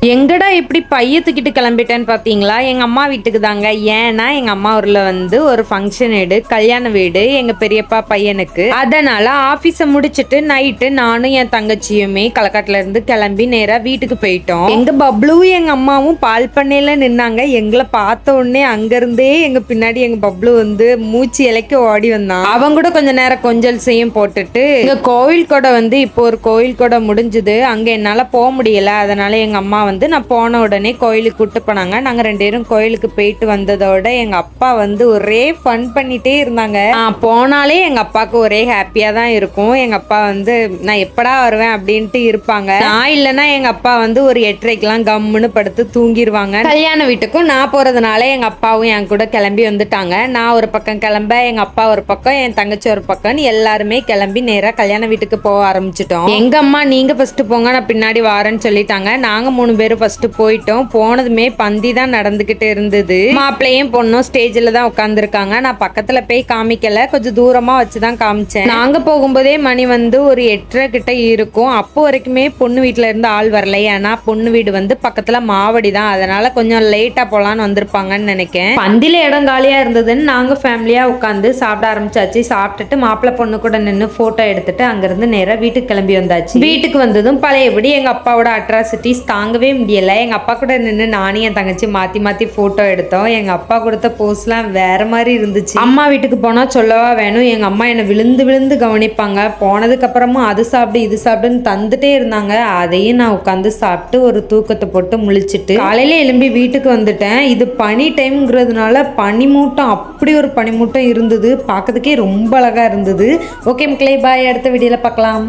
எங்கடா இப்படி பைய தூக்கிட்டு கிளம்பிட்டேன்னு பார்த்தீங்களா? எங்க அம்மா வீட்டுக்கு தாங்க. ஏன்னா எங்க அம்மா ஊர்ல ஒரு ஃபங்க்ஷன் கல்யாண வீடு எங்க பெரியப்பா பையனுக்கு. அதனால ஆபீஸ முடிச்சிட்டு நைட்டு நானும் என் தங்கச்சியுமே களக்காட்டுல இருந்து கிளம்பி நேரா வீட்டுக்கு போயிட்டோம். எங்க பப்ளுவும் எங்க அம்மாவும் பால் பண்ணையில நின்னாங்க. எங்களை பார்த்த உடனே அங்க இருந்தே எங்க பின்னாடி எங்க பப்ளு மூச்சு இலைக்க ஓடி வந்தான். அவங்க கூட கொஞ்ச நேரம் கொஞ்சல் செய்யும் போட்டுட்டு எங்க கோவில் கூட இப்போ ஒரு கோவில் கூட முடிஞ்சுது. அங்க என்னால போக முடியல. அதனால எங்க அம்மா நான் போன உடனே கோயிலுக்கு கூட்டு போனாங்க. நாங்க 2 பேரும் கோயிலுக்கு போயிட்டு வந்ததோட எங்க அப்பா ஒரே ஃபன் பண்ணிட்டே இருந்தாங்க. போனாலே எங்க அப்பாவுக்கு ஒரே ஹாப்பியா தான் இருக்கும். எங்க அப்பா நான் எப்படா வருவேன் அப்படின்ட்டு இருப்பாங்க. நான் இல்லைன்னா எங்க அப்பா ஒரு 8:30க்கெல்லாம் கம்முன்னு படுத்து தூங்கிடுவாங்க. கல்யாண வீட்டுக்கும் நான் போறதுனால எங்க அப்பாவும் என் கூட கிளம்பி வந்துட்டாங்க. நான் ஒரு பக்கம் கிளம்ப, எங்க அப்பா ஒரு பக்கம், என் தங்கச்சி ஒரு பக்கம், எல்லாருமே கிளம்பி நேரா கல்யாண வீட்டுக்கு போக ஆரம்பிச்சிட்டோம். எங்க அம்மா நீங்க ஃபர்ஸ்ட் போங்க, நான் பின்னாடி வாரேன்னு சொல்லிட்டாங்க. நாங்க 3 பேரும் ஃபர்ஸ்ட் போயிட்டோம். போனதுமே பந்தி தான் நடந்துகிட்டு இருந்தது. மாப்பிள்ளையும் பொண்ணும் ஸ்டேஜ்ல தான் உட்கார்ந்துருக்காங்க. நான் பக்கத்துல போய் காமிக்கல, கொஞ்சம் தூரமா வச்சுதான் காமிச்சேன். நாங்க போகும்போதே மணி ஒரு 8:30 கிட்ட இருக்கும். அப்போ வரைக்குமே பொண்ணு வீட்டுல இருந்து ஆள் வரல. ஏன்னா பொண்ணு வீடு பக்கத்துல மாவடி தான். அதனால கொஞ்சம் லேட்டா போலான்னு வந்திருப்பாங்கன்னு நினைக்கிறேன். பந்தில இடம் காலியா இருந்ததுன்னு நாங்க ஃபேமிலியா உட்காந்து சாப்பிட ஆரம்பிச்சாச்சு. சாப்பிட்டுட்டு மாப்பிள்ளை பொண்ணு கூட நின்று போட்டோ எடுத்துட்டு அங்கிருந்து நேரா வீட்டுக்கு கிளம்பி வந்தாச்சு. வீட்டுக்கு வந்ததும் பழையபடி எங்க அப்பாவோட அட்ராசிட்டிஸ் தாங்கவே முடியல. எங்க அப்பா கூட நின்று நானும் என் தங்கச்சி மாத்தி மாத்தி போட்டோ எடுத்தோம். எங்க அப்பா கொடுத்த போஸ்ட்லாம் வேற மாதிரி இருந்துச்சு. அம்மா வீட்டுக்கு போனா சொல்லவா வேணும். எங்க அம்மா என்னை விழுந்து விழுந்து கவனிப்பாங்க. போனதுக்கு அப்புறமா அது சாப்பிடு இது சாப்பிடுன்னு தந்துட்டே இருந்தாங்க. அதையும் நான் உட்காந்து சாப்பிட்டு ஒரு தூக்கத்தை போட்டு முழிச்சிட்டு காலையில எழும்பி வீட்டுக்கு வந்துட்டேன். இது பனி டைம்ங்கிறதுனால பனிமூட்டம், அப்படி ஒரு பனிமூட்டம் இருந்தது. பார்க்கறதுக்கே ரொம்ப அழகா இருந்தது. ஓகே மக்களே, பாய். அடுத்த வீடியோல பார்க்கலாம்.